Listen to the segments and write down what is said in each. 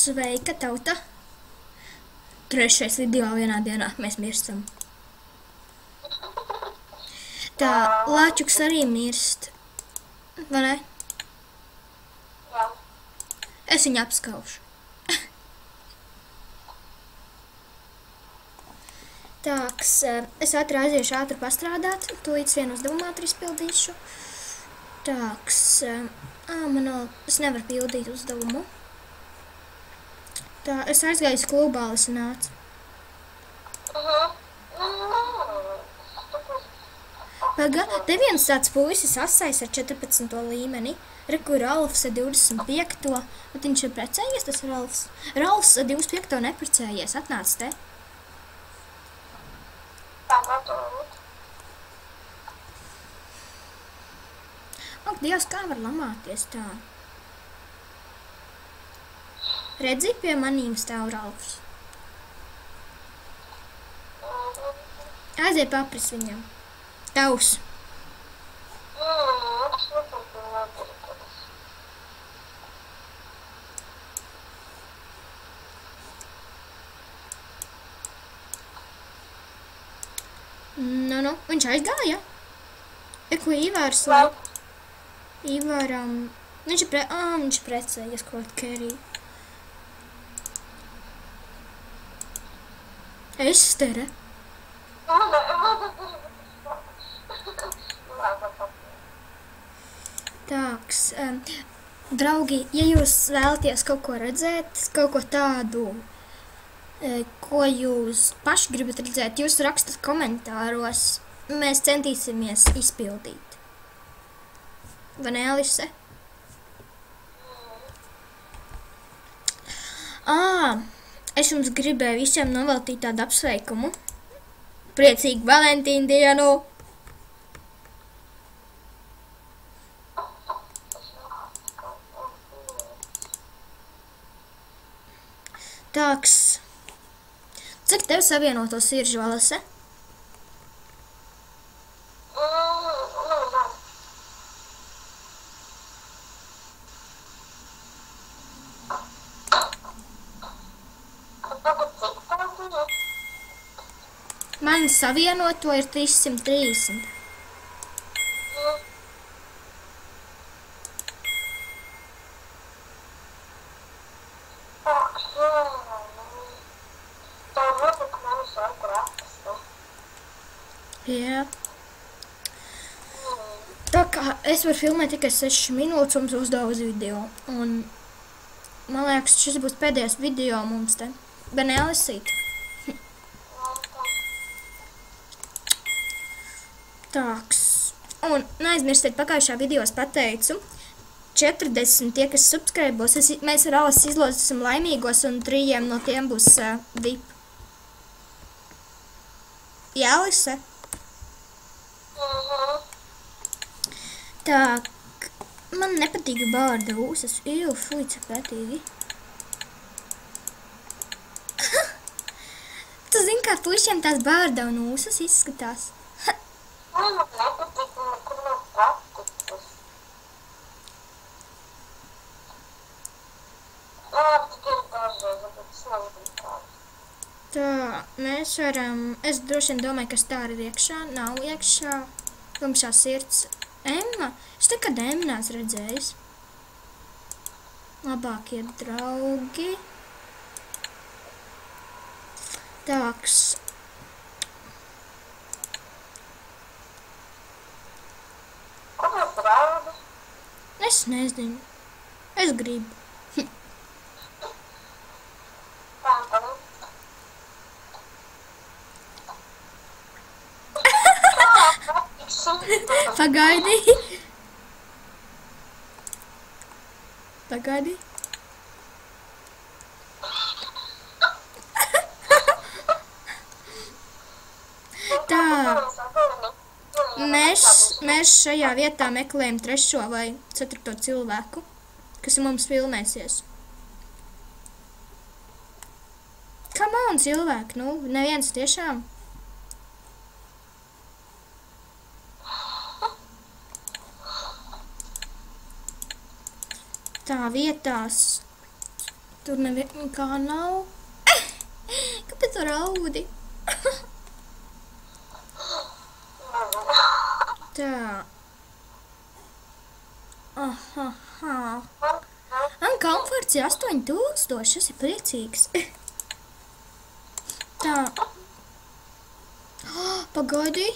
Sveika, tauta! 3. video vienā dienā mēs mirstam. Tā, Lāčuks arī mirst. Vai ne? Jā. Es viņu apskaušu. Tāks, es aiziešu ātri pastrādāt, tūlīt vienu uzdevumu ātri izpildīšu. Tāks, es nevaru pildīt uzdevumu. Tā, es aizgāju uz klubā, es nācu. Paga, te viens tāds puisis asais ar 14. līmeni, kur Ralfs ar 25. Bet viņš ir precējies, tas Ralfs. Ralfs ar 25. neprecējies, atnāc te. Ak, Dievs, kā var lamāties tā? Redzi, pie manīm stāv Ralfs. Aiziet papris viņam. Tavs. Nu, viņš aizgāja. Ko Ivārs lauk? Ivāram... Viņš ir precējies kaut Kerī. Estere. Tāks, draugi, ja jūs vēlaties kaut ko redzēt, kaut ko tādu, ko jūs paši gribat redzēt, jūs rakstat komentāros, mēs centīsimies izpildīt. Vai ne, Alise? Es jums gribēju visiem noveltīt tādu apsveikumu. Priecīgu Valentīnu dienu! Tāks. Cik tev savienoto siržu, Alise? Man savienoto ir 330. Jā. Tā kā es varu filmēt tikai 6 minūtes, mums uzdevu video. Un man liekas, šis būs pēdējais video mums te. Bene, Alisīt. Tāks. Un neaizmirstiet, pagājušā video es pateicu, 40 tie, kas subscribos, mēs ar Alisu izlosim laimīgos un 3 no tiem būs VIP. Jā, Alise? Tā, man nepatīk bārda ūsas. Fuj, cik pētīgi. Tu zini, kā pušiem tās bārda un ūsas izskatās? Tā, mēs varam... Es droši vien domāju, kas tā ir iekšā. Nav iekšā. Tumšā sirds. Emma? Es nekad Emmu neesmu redzējis. Labākie draugi. Tāks. Es nezinu. Es gribu. Pagaidi. Pagaidi. Tā. Mēs šajā vietā meklējam 3. vai 4. cilvēku, kas mums filmēsies. Come on, cilvēki, nu, neviens tiešām. Tā vietās Tur nekā nav. Kāpēc tu raudi? Tā. Aha. Man komforts ir 8000, tas ir priecīgs. Tā. Pagaidi.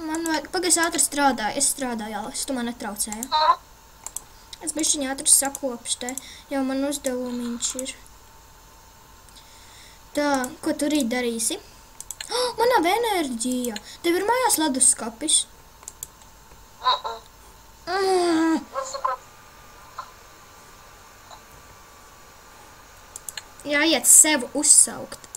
Man vajag, pagaidi, es ātri strādāju. Es strādāju, Alis, tu man netraucēji. Es bišķiņ ātri sakopšu te. Jau man uzdevumiņš ir. Tā, ko tu rīt darīsi? Man nav enerģija. Tev ir mājās leduskapis. Jāiet sev uzsaukt.